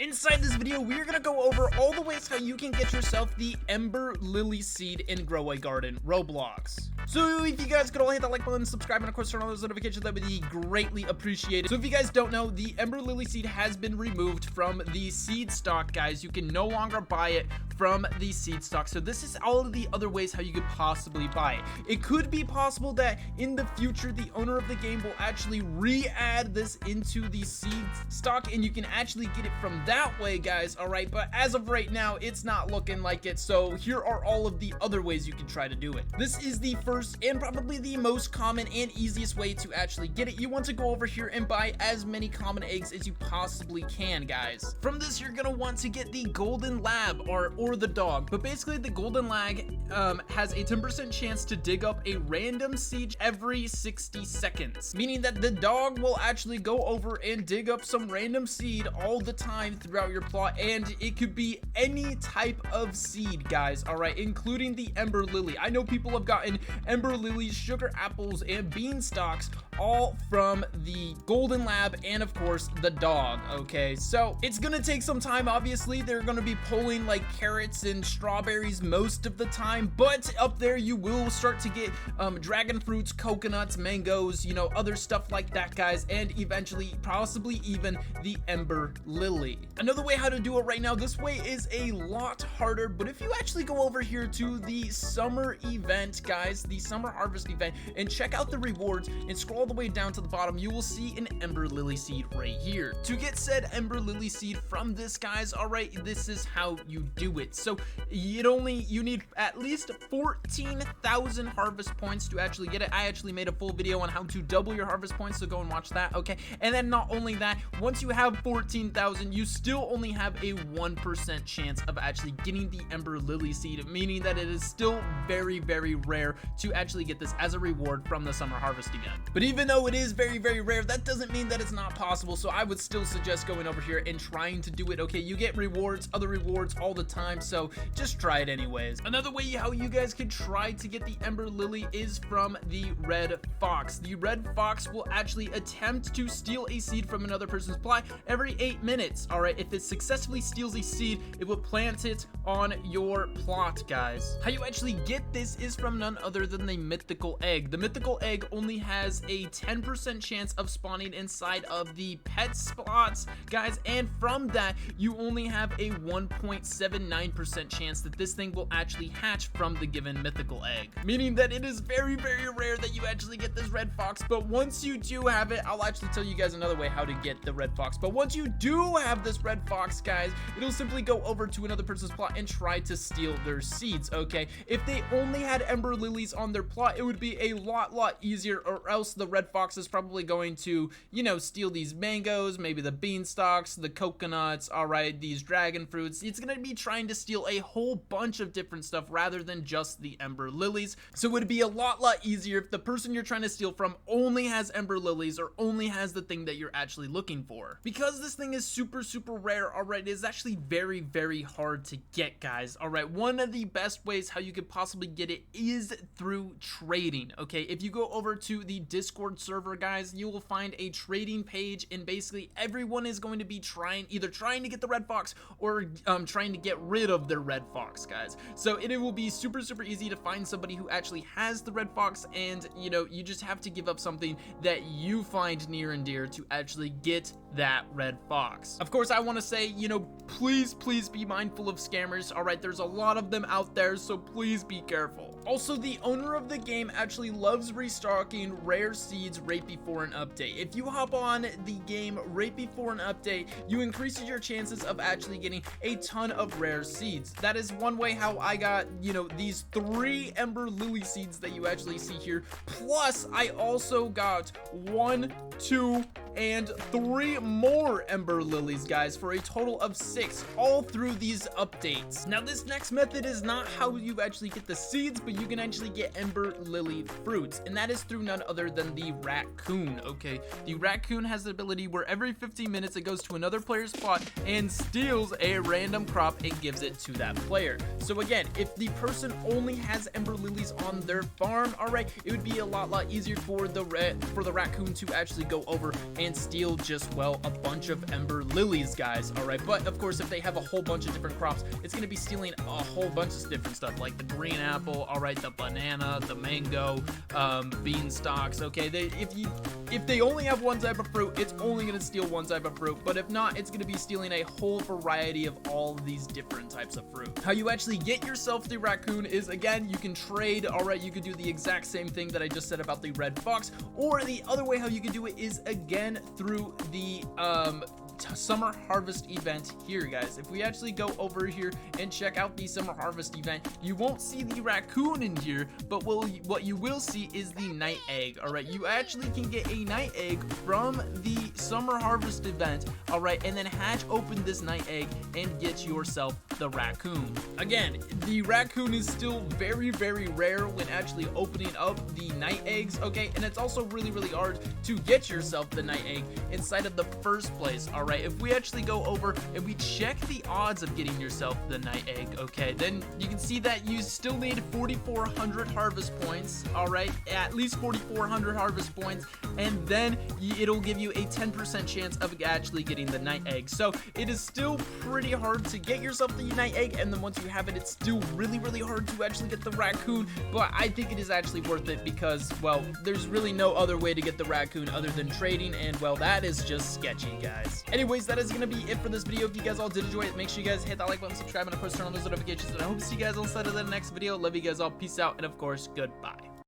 Inside this video, we are going to go over all the ways how you can get yourself the Ember Lily Seed in Grow a Garden Roblox. So if you guys could all hit that like button, subscribe, and of course turn on those notifications, that would be greatly appreciated. So if you guys don't know, the Ember Lily Seed has been removed from the seed stock, guys. You can no longer buy it from the seed stock. So this is all of the other ways how you could possibly buy it. It could be possible that in the future, the owner of the game will actually re-add this into the seed stock, and you can actually get it from that way, guys. All right, but as of right now, it's not looking like it. So here are all of the other ways you can try to do it. This is the first and probably the most common and easiest way to actually get it. You want to go over here and buy as many common eggs as you possibly can, guys. From this, you're gonna want to get the golden lab or the dog. But basically, the golden lag has a 10% chance to dig up a random seed every 60 seconds, meaning that the dog will actually go over and dig up some random seed all the time throughout your plot, and it could be any type of seed, guys. All right, including the Ember Lily. I know people have gotten Ember Lilies, sugar apples, and beanstalks all from the golden lab and of course the dog. Okay, so it's gonna take some time. Obviously, they're gonna be pulling like carrots and strawberries most of the time, but up there you will start to get dragon fruits, coconuts, mangoes, you know, other stuff like that, guys, and eventually possibly even the Ember Lily. Another way how to do it right now, this way is a lot harder, but if you actually go over here to the summer event, guys, the summer harvest event, and check out the rewards and scroll all the way down to the bottom, you will see an Ember Lily seed right here. To get said Ember Lily seed from this, guys, all right, this is how you do it. So you need at least 14,000 harvest points to actually get it. I actually made a full video on how to double your harvest points, so go and watch that. Okay, and then not only that, once you have 14,000, you still only have a 1% chance of actually getting the Ember Lily seed, meaning that it is still very, very rare to actually get this as a reward from the summer harvest event. But even though it is very, very rare, that doesn't mean that it's not possible. So I would still suggest going over here and trying to do it. Okay, you get rewards, other rewards all the time, so just try it anyways. Another way how you guys can try to get the Ember Lily is from the red fox. The red fox will actually attempt to steal a seed from another person's plot every 8 minutes. All right, if it successfully steals a seed, it will plant it on your plot, guys. How you actually get this is from none other than the mythical egg. The mythical egg only has a 10% chance of spawning inside of the pet spots, guys, and from that you only have a 1.79% chance that this thing will actually hatch from the given mythical egg, meaning that it is very, very rare that you actually get this red fox. But once you do have it, I'll actually tell you guys another way how to get the red fox. But once you do have this red fox, guys, it'll simply go over to another person's plot and try to steal their seeds. Okay, if they only had Ember Lilies on their plot, it would be a lot easier, or else the red fox is probably going to, you know, steal these mangoes, maybe the beanstalks, the coconuts, all right, these dragon fruits. It's gonna be trying to steal a whole bunch of different stuff rather than just the Ember Lilies. So it would be a lot easier if the person you're trying to steal from only has Ember Lilies or only has the thing that you're actually looking for. Because this thing is super rare, all right, it is actually very hard to get, guys. All right, one of the best ways how you could possibly get it is through trading. Okay, if you go over to the Discord server, guys, you will find a trading page, and basically everyone is going to be either trying to get the red fox or trying to get rid of their red fox, guys. So it will be super easy to find somebody who actually has the red fox, and you know, you just have to give up something that you find near and dear to actually get that red fox. Of course, I want to say, you know, please be mindful of scammers. All right, there's a lot of them out there, so please be careful. Also, the owner of the game actually loves restocking rare seeds right before an update. If you hop on the game right before an update, you increase your chances of actually getting a ton of rare seeds. That is one way how I got, you know, these 3 Ember Lily seeds that you actually see here. Plus, I also got 1, 2, and 3 more Ember Lilies, guys, for a total of 6, all through these updates. Now, this next method is not how you actually get the seeds, but you can actually get Ember Lily fruits, and that is through none other than the Raccoon. Okay, the Raccoon has the ability where every 15 minutes it goes to another player's plot and steals a random crop and gives it to that player. So again, if the person only has Ember Lilies on their farm, all right, it would be a lot easier for the Raccoon to actually go over and and steal just, well, a bunch of Ember Lilies, guys, all right? But, of course, if they have a whole bunch of different crops, it's going to be stealing a whole bunch of different stuff, like the green apple, all right, the banana, the mango, beanstalks, okay? If they only have one type of fruit, it's only going to steal one type of fruit, but if not, it's going to be stealing a whole variety of all of these different types of fruit. How you actually get yourself the raccoon is, again, you can trade, all right? You could do the exact same thing that I just said about the red fox, or the other way how you can do it is, again, through the summer harvest event here, guys. If we actually go over here and check out the summer harvest event, you won't see the raccoon in here, but what you will see is the night egg. All right, you actually can get a night egg from the summer harvest event, all right, and then hatch open this night egg and get yourself the raccoon. Again, the raccoon is still very, very rare when actually opening up the night eggs, okay, and it's also really, really hard to get yourself the night egg inside of the first place. All right, if we actually go over and we check the odds of getting yourself the night egg, okay, then you can see that you still need 4,400 harvest points, all right, at least 4,400 harvest points, and then it'll give you a 10% chance of actually getting the night egg. So it is still pretty hard to get yourself the night egg, and then once you have it, it's still really, really hard to actually get the raccoon, but I think it is actually worth it because, well, there's really no other way to get the raccoon other than trading, and, well, that is just sketchy, guys. Anyways, that is going to be it for this video. If you guys all did enjoy it, make sure you guys hit that like button, subscribe, and of course turn on those notifications, and I hope to see you guys on the next video. Love you guys all. Peace out, and of course, goodbye.